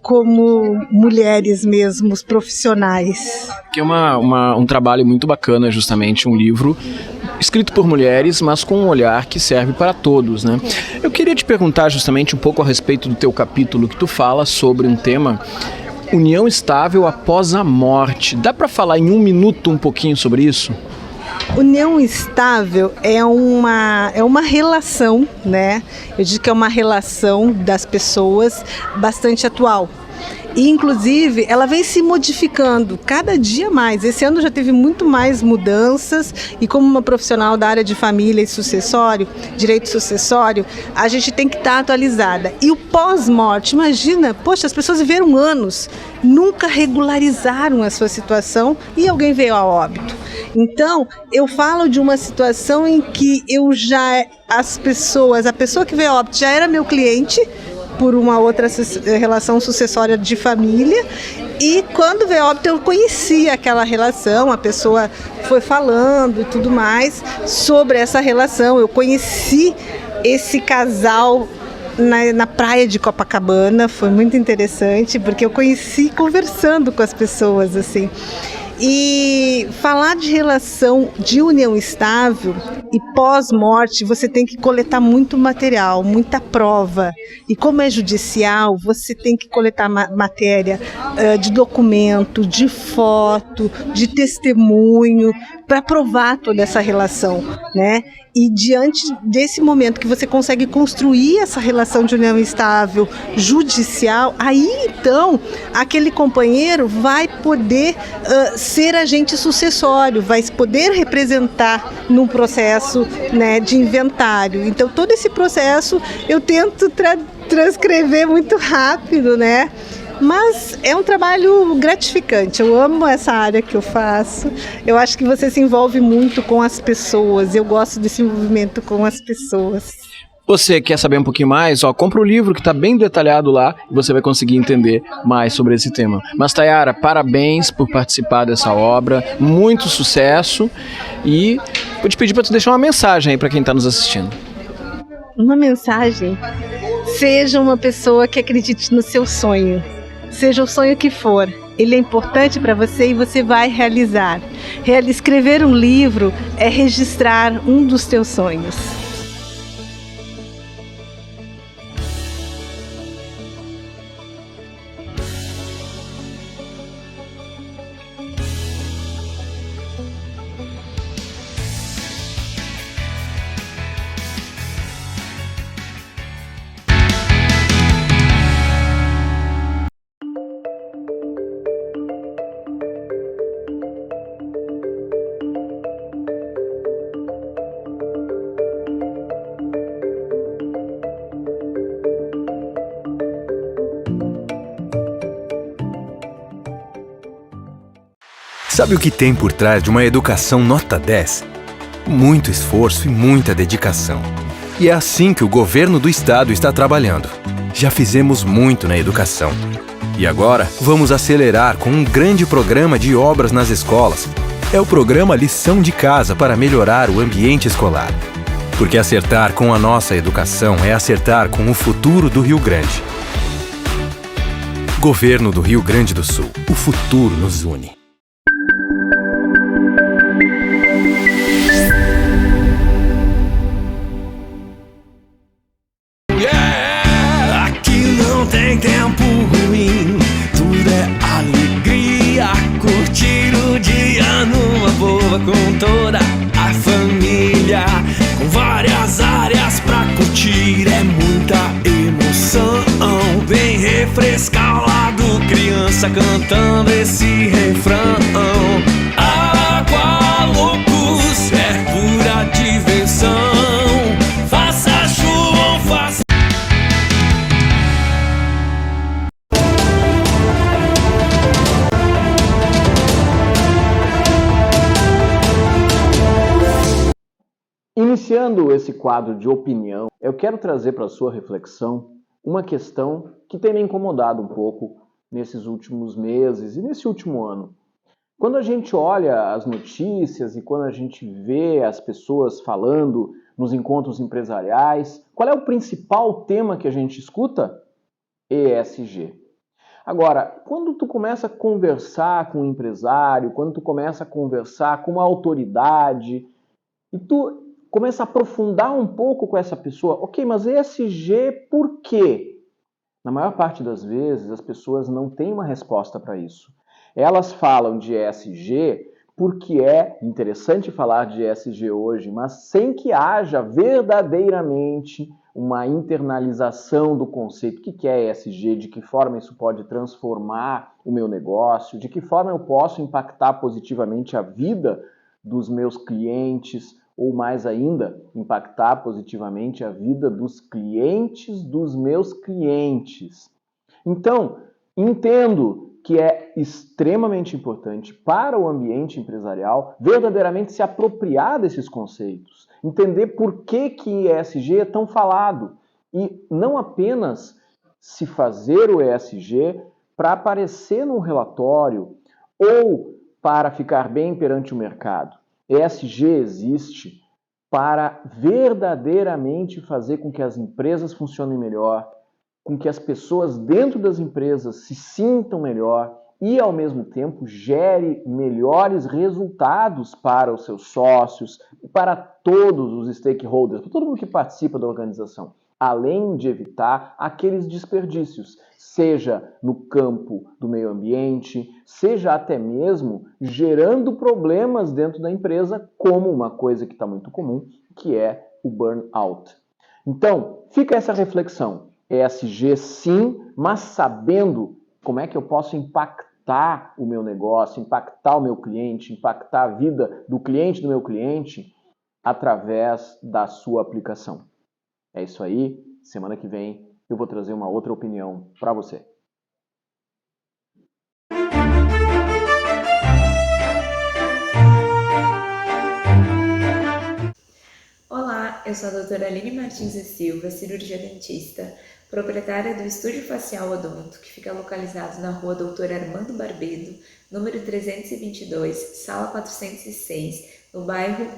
como mulheres mesmo, profissionais. Que é um trabalho muito bacana, justamente, um livro escrito por mulheres, mas com um olhar que serve para todos, né? Eu queria te perguntar justamente um pouco a respeito do teu capítulo, que tu fala sobre um tema, união estável após a morte. Dá para falar em um minuto um pouquinho sobre isso? União estável é uma relação, né? Eu digo que é uma relação das pessoas bastante atual. E, inclusive, ela vem se modificando cada dia mais. Esse ano já teve muito mais mudanças e, como uma profissional da área de família e sucessório, direito sucessório, a gente tem que estar atualizada. E o pós-morte, imagina, poxa, as pessoas viveram anos, nunca regularizaram a sua situação e alguém veio a óbito. Então, eu falo de uma situação em que a pessoa que veio a óbito já era meu cliente, por uma outra relação sucessória de família, e quando veio óbito eu conhecia aquela relação, a pessoa foi falando e tudo mais sobre essa relação. Eu conheci esse casal na praia de Copacabana, foi muito interessante, porque eu conheci conversando com as pessoas, assim. E falar de relação de união estável e pós-morte, você tem que coletar muito material, muita prova. E como é judicial, você tem que coletar matéria de documento, de foto, de testemunho, para provar toda essa relação, né? E diante desse momento que você consegue construir essa relação de união estável judicial, aí então aquele companheiro vai poder ser agente sucessório, vai poder representar num processo, né, de inventário. Então todo esse processo eu tento transcrever muito rápido, né? Mas é um trabalho gratificante, eu amo essa área que eu faço, eu acho que você se envolve muito com as pessoas, eu gosto desse envolvimento com as pessoas. Você quer saber um pouquinho mais? Compra o livro que está bem detalhado lá e você vai conseguir entender mais sobre esse tema. Mas, Tayara, parabéns por participar dessa obra, muito sucesso, e vou te pedir para tu deixar uma mensagem aí para quem está nos assistindo. Uma mensagem? Seja uma pessoa que acredite no seu sonho, seja o sonho que for. Ele é importante para você e você vai realizar. Escrever um livro é registrar um dos teus sonhos. Sabe o que tem por trás de uma educação nota 10? Muito esforço e muita dedicação. E é assim que o governo do estado está trabalhando. Já fizemos muito na educação. E agora vamos acelerar com um grande programa de obras nas escolas. É o programa Lição de Casa para melhorar o ambiente escolar. Porque acertar com a nossa educação é acertar com o futuro do Rio Grande. Governo do Rio Grande do Sul. O futuro nos une. Tem tempo ruim, tudo é alegria. Curtir o dia numa boa com toda a família. Com várias áreas pra curtir, é muita emoção. Vem refrescar o lado, criança cantando esse refrão. Água loucos, é pura diversão. Faça chuva ou faça. Iniciando esse quadro de opinião, eu quero trazer para a sua reflexão uma questão que tem me incomodado um pouco nesses últimos meses e nesse último ano. Quando a gente olha as notícias e quando a gente vê as pessoas falando nos encontros empresariais, qual é o principal tema que a gente escuta? ESG. Agora, quando tu começa a conversar com um empresário, quando tu começa a conversar com uma autoridade e tu começa a aprofundar um pouco com essa pessoa. Ok, mas ESG por quê? Na maior parte das vezes, as pessoas não têm uma resposta para isso. Elas falam de ESG porque é interessante falar de ESG hoje, mas sem que haja verdadeiramente uma internalização do conceito. O que é ESG? De que forma isso pode transformar o meu negócio? De que forma eu posso impactar positivamente a vida dos meus clientes? Ou mais ainda, impactar positivamente a vida dos clientes dos meus clientes. Então, entendo que é extremamente importante para o ambiente empresarial verdadeiramente se apropriar desses conceitos, entender por que ESG é tão falado e não apenas se fazer o ESG para aparecer num relatório ou para ficar bem perante o mercado. ESG existe para verdadeiramente fazer com que as empresas funcionem melhor, com que as pessoas dentro das empresas se sintam melhor e, ao mesmo tempo, gere melhores resultados para os seus sócios e para todos os stakeholders, para todo mundo que participa da organização, além de evitar aqueles desperdícios, seja no campo do meio ambiente, seja até mesmo gerando problemas dentro da empresa, como uma coisa que está muito comum, que é o burnout. Então, fica essa reflexão. ESG sim, mas sabendo como é que eu posso impactar o meu negócio, impactar o meu cliente, impactar a vida do cliente do meu cliente através da sua aplicação. É isso aí. Semana que vem eu vou trazer uma outra opinião para você. Olá, eu sou a doutora Aline Martins e Silva, cirurgia dentista, proprietária do Estúdio Facial Odonto, que fica localizado na rua Doutor Armando Barbedo, número 322, sala 406, no bairro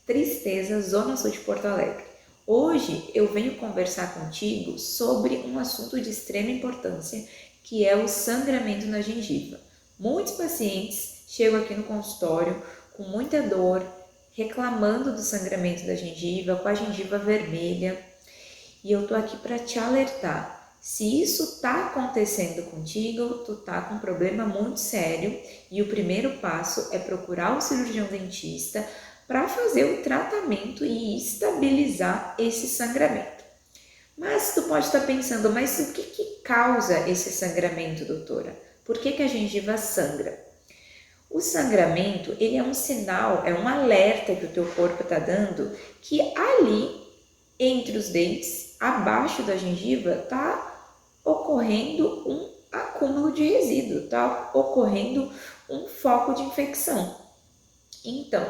Tristeza, Zona Sul de Porto Alegre. Hoje eu venho conversar contigo sobre um assunto de extrema importância, que é o sangramento na gengiva. Muitos pacientes chegam aqui no consultório com muita dor, reclamando do sangramento da gengiva, com a gengiva vermelha, e eu tô aqui para te alertar. Se isso tá acontecendo contigo, tu tá com um problema muito sério, e o primeiro passo é procurar o cirurgião dentista para fazer o tratamento e estabilizar esse sangramento. Mas tu pode estar pensando, mas o que causa esse sangramento, doutora? Por que a gengiva sangra? O sangramento, ele é um sinal, é um alerta que o teu corpo está dando que ali, entre os dentes, abaixo da gengiva, está ocorrendo um acúmulo de resíduo, está ocorrendo um foco de infecção. Então,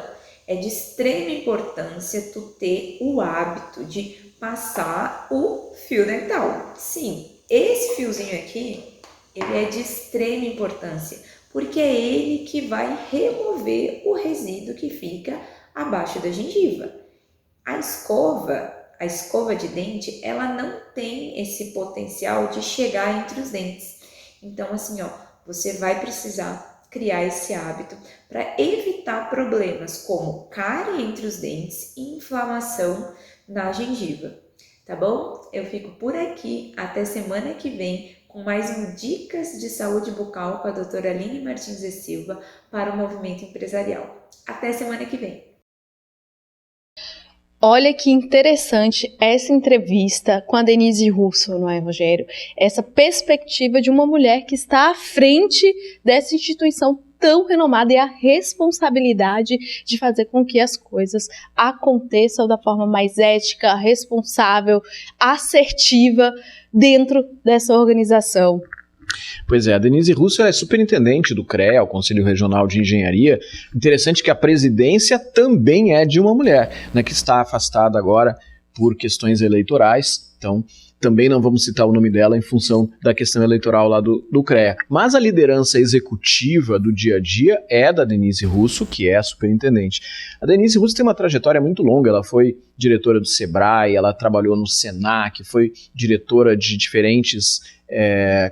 é de extrema importância tu ter o hábito de passar o fio dental. Sim, esse fiozinho aqui, ele é de extrema importância, porque é ele que vai remover o resíduo que fica abaixo da gengiva. A escova de dente, ela não tem esse potencial de chegar entre os dentes. Então, assim, você vai precisar criar esse hábito para evitar problemas como cárie entre os dentes e inflamação na gengiva. Tá bom? Eu fico por aqui até semana que vem com mais um Dicas de Saúde Bucal com a doutora Aline Martins e Silva para o movimento empresarial. Até semana que vem. Olha que interessante essa entrevista com a Denise Russo, não é, Rogério? Essa perspectiva de uma mulher que está à frente dessa instituição tão renomada e a responsabilidade de fazer com que as coisas aconteçam da forma mais ética, responsável, assertiva dentro dessa organização. Pois é, a Denise Russo é superintendente do CREA, o Conselho Regional de Engenharia. Interessante que a presidência também é de uma mulher, né, que está afastada agora por questões eleitorais. Então, também não vamos citar o nome dela em função da questão eleitoral lá do CREA. Mas a liderança executiva do dia a dia é da Denise Russo, que é a superintendente. A Denise Russo tem uma trajetória muito longa, ela foi diretora do SEBRAE, ela trabalhou no SENAC, foi diretora de diferentes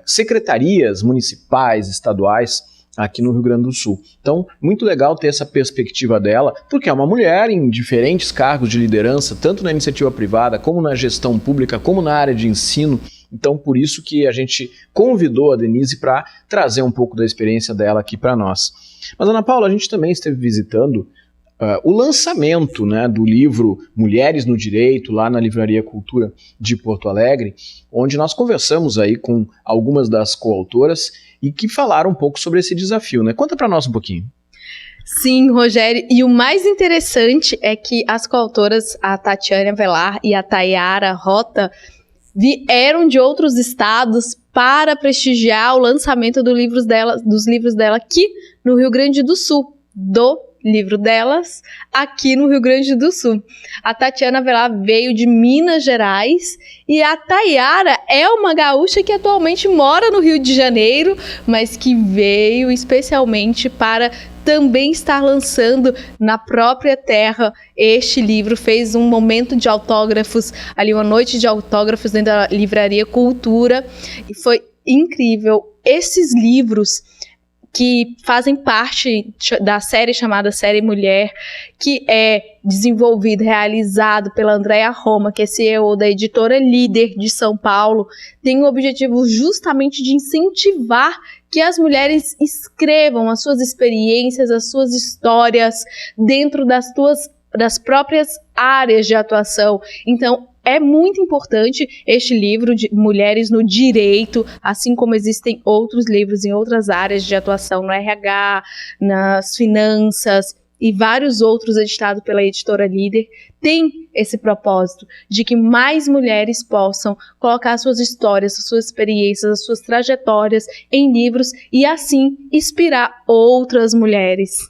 secretarias municipais, estaduais, aqui no Rio Grande do Sul. Então, muito legal ter essa perspectiva dela, porque é uma mulher em diferentes cargos de liderança, tanto na iniciativa privada, como na gestão pública, como na área de ensino. Então, por isso que a gente convidou a Denise para trazer um pouco da experiência dela aqui para nós. Mas, Ana Paula, a gente também esteve visitando o lançamento, né, do livro Mulheres no Direito, lá na Livraria Cultura de Porto Alegre, onde nós conversamos aí com algumas das coautoras e que falaram um pouco sobre esse desafio, né? Conta para nós um pouquinho. Sim, Rogério, e o mais interessante é que as coautoras, a Tatiana Velar e a Tayara Rota, vieram de outros estados para prestigiar o lançamento dos livros dela aqui no Rio Grande do Sul, do livro delas aqui no Rio Grande do Sul. A Tatiana Velar veio de Minas Gerais e a Tayara é uma gaúcha que atualmente mora no Rio de Janeiro, mas que veio especialmente para também estar lançando na própria terra este livro. Fez um momento de autógrafos, ali uma noite de autógrafos dentro da Livraria Cultura, e foi incrível. Esses livros que fazem parte da série chamada Série Mulher, que é desenvolvido, realizado pela Andréa Roma, que é CEO da editora Líder de São Paulo, tem o objetivo justamente de incentivar que as mulheres escrevam as suas experiências, as suas histórias dentro das próprias áreas de atuação. Então, é muito importante este livro de Mulheres no Direito, assim como existem outros livros em outras áreas de atuação, no RH, nas finanças e vários outros editados pela editora Líder, tem esse propósito de que mais mulheres possam colocar suas histórias, suas experiências, as suas trajetórias em livros e assim inspirar outras mulheres.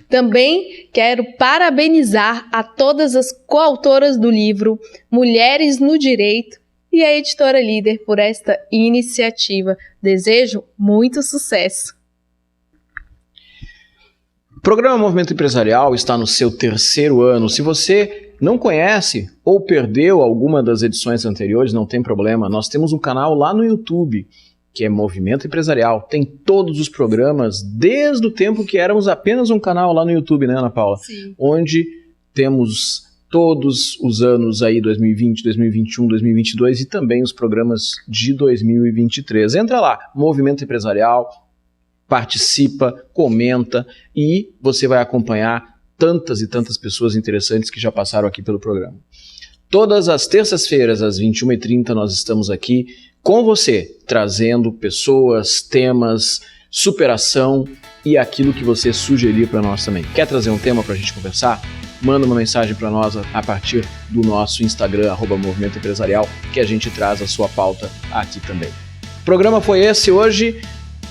Também quero parabenizar a todas as coautoras do livro Mulheres no Direito e a editora Líder por esta iniciativa. Desejo muito sucesso. O programa Movimento Empresarial está no seu 3º ano. Se você não conhece ou perdeu alguma das edições anteriores, não tem problema. Nós temos um canal lá no YouTube, que é Movimento Empresarial. Tem todos os programas, desde o tempo que éramos apenas um canal lá no YouTube, né, Ana Paula? Sim. Onde temos todos os anos aí, 2020, 2021, 2022 e também os programas de 2023. Entra lá, Movimento Empresarial, participa, comenta e você vai acompanhar tantas e tantas pessoas interessantes que já passaram aqui pelo programa. Todas as terças-feiras, às 21h30, nós estamos aqui com você, trazendo pessoas, temas, superação e aquilo que você sugerir para nós também. Quer trazer um tema para a gente conversar? Manda uma mensagem para nós a partir do nosso Instagram, @Movimento Empresarial, que a gente traz a sua pauta aqui também. O programa foi esse hoje.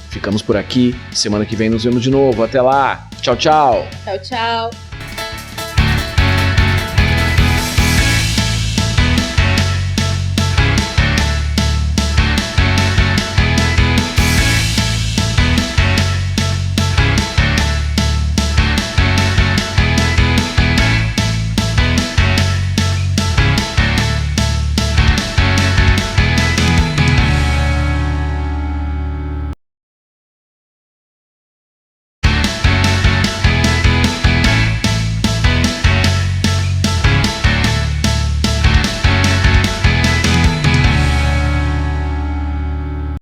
Ficamos por aqui. Semana que vem nos vemos de novo. Até lá. Tchau, tchau. Tchau, tchau.